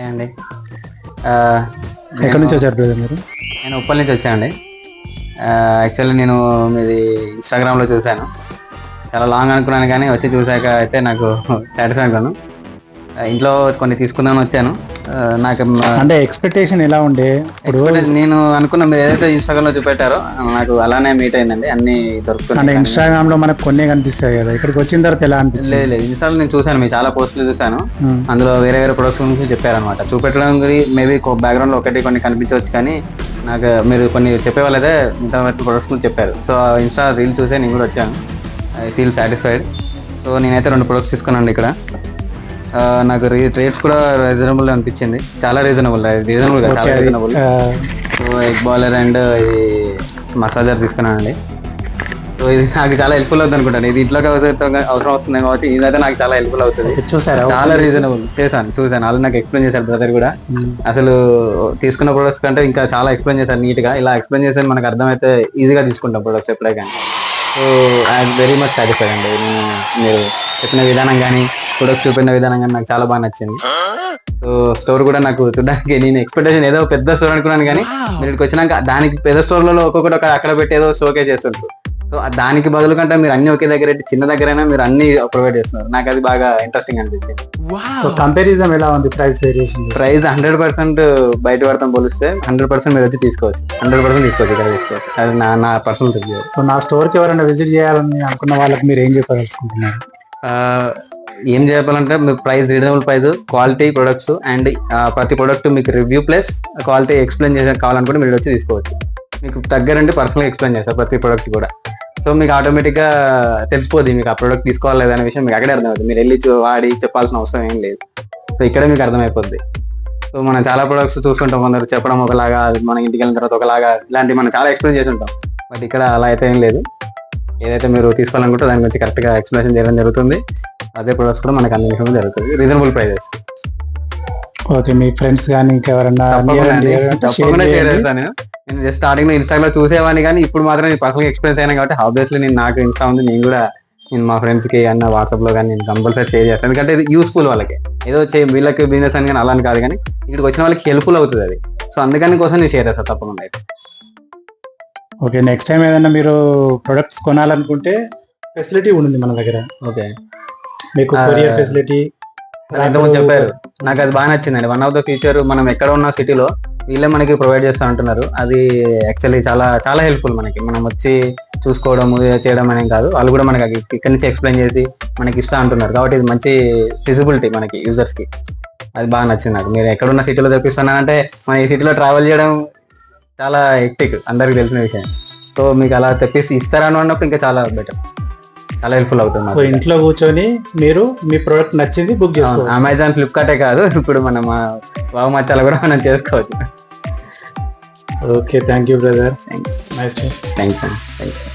అండి ఎక్కడి నుంచి వచ్చారు బ్రదర్ మీరు? నేను ఉప్పల్ నుంచి వచ్చానండి. యాక్చువల్లీ నేను మీది ఇన్స్టాగ్రామ్లో చూశాను. చాలా లాంగ్ అనుకున్నాను కానీ వచ్చి చూశాక అయితే నాకు సాటిస్ఫై అయ్యాను. ఇంట్లో కొన్ని తీసుకుందామని వచ్చాను. నాకు అంటే ఎక్స్పెక్టేషన్ ఎలా ఉండే ఇప్పుడు? నేను అనుకున్న మీరు ఏదైతే ఇన్స్టాగ్రామ్లో చూపెట్టారో నాకు అలానే మీట్ అయిందండి. అన్ని అంటే దొరుకుతున్నాయి. ఇన్స్టాగ్రామ్ లో మనకు కొన్ని కనిపిస్తాయి కదా, ఇక్కడికి వచ్చిన తర్వాత ఎలా అనిపించింది? లేదు లేదు, ఇన్స్టాలో నేను చూశాను, మీ చాలా పోస్టులు చూశాను. అందులో వేరే వేరే ప్రొడక్ట్స్ గురించి చెప్పారనమాట. చూపెట్టడం మేబీ బ్యాక్గ్రౌండ్లో ఒకటి కొన్ని కనిపించవచ్చు, కానీ నాకు మీరు కొన్ని చెప్పేవాళ్ళైతే ఇంటర్నెట్ ప్రొడక్ట్స్ గురించి చెప్పారు. సో ఇన్స్టా రీల్ చూసే నేను కూడా వచ్చాను. I feel satisfied. సో నేనైతే 2 ప్రొడక్ట్స్ తీసుకున్నాను ఇక్కడ. నాకు రేట్స్ కూడా రీజనబుల్ అనిపించింది. చాలా రీజనబుల్ కాదు, చాలా reasonable. So egg boiler and ఇది మసాజర్ తీసుకున్నానండి. సో ఇది నాకు చాలా హెల్ప్ఫుల్ అవుతుంది అనుకుంటాను. ఇది ఇంట్లోకి అవసరం వస్తుంది కాబట్టి ఇదైతే నాకు చాలా హెల్ప్ఫుల్ అవుతుంది. చూసారా? చాలా రీజనబుల్. చూసాను వాళ్ళు నాకు ఎక్స్ప్లెయిన్ చేశారు బ్రదర్ కూడా. అసలు తీసుకున్న ప్రొడక్ట్స్ కంటే ఇంకా చాలా ఎక్స్ప్లెయిన్ చేశారు నీట్ గా. ఇలా ఎక్స్ప్లెయిన్ చేస్తే మనకు అర్థమైతే ఈజీగా తీసుకుంటాం ప్రొడక్ట్స్ ఎప్పుడే కానీ. So I'm very much satisfied అండి. మీరు చెప్పిన విధానం కానీ ప్రొడక్ట్స్ చూపిన విధానం కానీ నాకు చాలా బాగా నచ్చింది. సో స్టోర్ కూడా నాకు చూడడానికి, నేను ఎక్స్పెక్టేషన్ ఏదో పెద్ద స్టోర్ అనుకున్నాను కానీ మీరు ఇక్కడికి వచ్చినాక దానికి పెద్ద స్టోర్లలో ఒక్కొక్కటి అక్కడ పెట్టి ఏదో షోకే చేస్తుంటారు. సో దానికి బదులు కంటే మీరు అన్ని ఒకే దగ్గర చిన్న దగ్గరైనా మీరు అన్ని ప్రొవైడ్ చేస్తున్నారు. నాకు అది బాగా ఇంట్రెస్టింగ్ అనిపించింది. కంపారిజన్ ఎలా ఉంది? Price variation? ప్రైస్ 100% బయట పడతాం పోలిస్తే 100% మీరు వచ్చి తీసుకోవచ్చు. 100% తీసుకోవచ్చు, ఇక్కడ తీసుకోవచ్చు. అది నా పర్సనల్ రివ్యూ. సో నా స్టోర్కి ఎవరైనా విజిట్ చేయాలని అనుకున్న వాళ్ళకి మీరు ఏం చెప్పదలుచుకుంటున్నారు? ఏం చెప్పాలంటే మీరు price reasonable price, quality products and ప్రతి ప్రొడక్ట్ మీకు రివ్యూ ప్లస్ క్వాలిటీ ఎక్స్ప్లెయిన్ చేసే కావాలనుకుంటే మీరు వచ్చి తీసుకోవచ్చు. మీకు దగ్గరంటే పర్సనల్గా ఎక్స్ప్లెయిన్ చేస్తారు ప్రతి ప్రొడక్ట్ కూడా. సో మీకు ఆటోమేటిక్గా తెలిసిపోద్ది మీకు ఆ ప్రోడక్ట్ తీసుకోవాలి లేదనే విషయం మీకు అక్కడే అర్థమవుతుంది. మీరు వెళ్ళి వాడి చెప్పాల్సిన అవసరం ఏం లేదు. సో ఇక్కడే మీకు అర్థమైపోద్ది. సో మనం చాలా ప్రొడక్ట్స్ చూస్తుంటాం, కొందరు చెప్పడం ఒకలాగా, మన ఇంటికి వెళ్ళిన తర్వాత ఒకలాగా, ఇలాంటివి మనం చాలా ఎక్స్ప్లెయిన్ చేసి ఉంటాం. బట్ ఇక్కడ అలా అయితే ఏం లేదు. ఏదైతే మీరు తీసుకోవాలనుకుంటే దాని గురించి కరెక్ట్గా ఎక్స్ప్లెనేషన్ చేయడం జరుగుతుంది. అదే ప్రొడక్ట్స్ కూడా మనకు అందించడం జరుగుతుంది, రీజనబుల్ ప్రైజెస్. ఓకే, మీ ఫ్రెండ్స్ కానీ ఇంకెవరన్నా షేర్ చేస్తాను. నేను జస్ట్ స్టార్టింగ్ లో ఇన్స్టాగ్రామ్ చూసేవాడిని, కానీ ఇప్పుడు మాత్రం నేను పర్సనల్గా ఎక్స్పీరియన్స్ అయినా కాబట్టి ఆబ్వియస్లీ నాకు ఇన్స్టా ఉంది. నేను మా ఫ్రెండ్స్ కి అన్న వాట్సాప్ లో కానీ నేను కంపల్సరీ షేర్ చేస్తాను. ఎందుకంటే ఇది యూస్ఫుల్ వాళ్ళకి. ఏదో వీళ్ళకి బిజినెస్ అని కానీ అలా కాదు, కానీ ఇక్కడికి వచ్చిన వాళ్ళకి హెల్ప్ఫుల్ అవుతుంది అది. సో అందుకని కోసం నేను షేర్ చేస్తాను తప్పకుండా అయితే. ఓకే, నెక్స్ట్ టైం ఏదైనా మీరు ప్రొడక్ట్స్ కొనాలనుకుంటే ఫెసిలిటీ ఉంది మన దగ్గర. ఓకే, మీకు కొరియర్ ఫెసిలిటీ చెప్పారు. నాకు అది బాగా నచ్చిందండి. వన్ ఆఫ్ ద ఫీచర్, మనం ఎక్కడ ఉన్న సిటీలో వీళ్ళే మనకి ప్రొవైడ్ చేస్తూ అంటున్నారు. అది యాక్చువల్లీ చాలా చాలా హెల్ప్ఫుల్ మనకి. మనం వచ్చి చూసుకోవడం చేయడం అనేం కాదు, వాళ్ళు కూడా మనకి ఇక్కడి నుంచి ఎక్స్ప్లెయిన్ చేసి మనకి ఇస్తా అంటున్నారు. కాబట్టి ఇది మంచి ఫిజిబిలిటీ మనకి యూజర్స్కి. అది బాగా నచ్చింది నాకు. మీరు ఎక్కడున్న సిటీలో తెప్పిస్తున్నానంటే మన ఈ సిటీలో ట్రావెల్ చేయడం చాలా హెక్టిక్, అందరికి తెలిసిన విషయం. సో మీకు అలా తెప్పిసి ఇస్తారని అన్నప్పుడు ఇంకా చాలా బెటర్, చాలా హెల్ప్ఫుల్ అవుతుంది. సో ఇంట్లో కూర్చొని మీరు మీ ప్రోడక్ట్ నచ్చింది బుక్ చేసుకోవచ్చు. అమెజాన్, ఫ్లిప్కార్టే కాదు, ఇప్పుడు మనం వావ్ మచ్చాలో కూడా మనం చేసుకోవచ్చు. Okay, thank you brother. Thank you. Nice day. Thanks అండి. Thank you.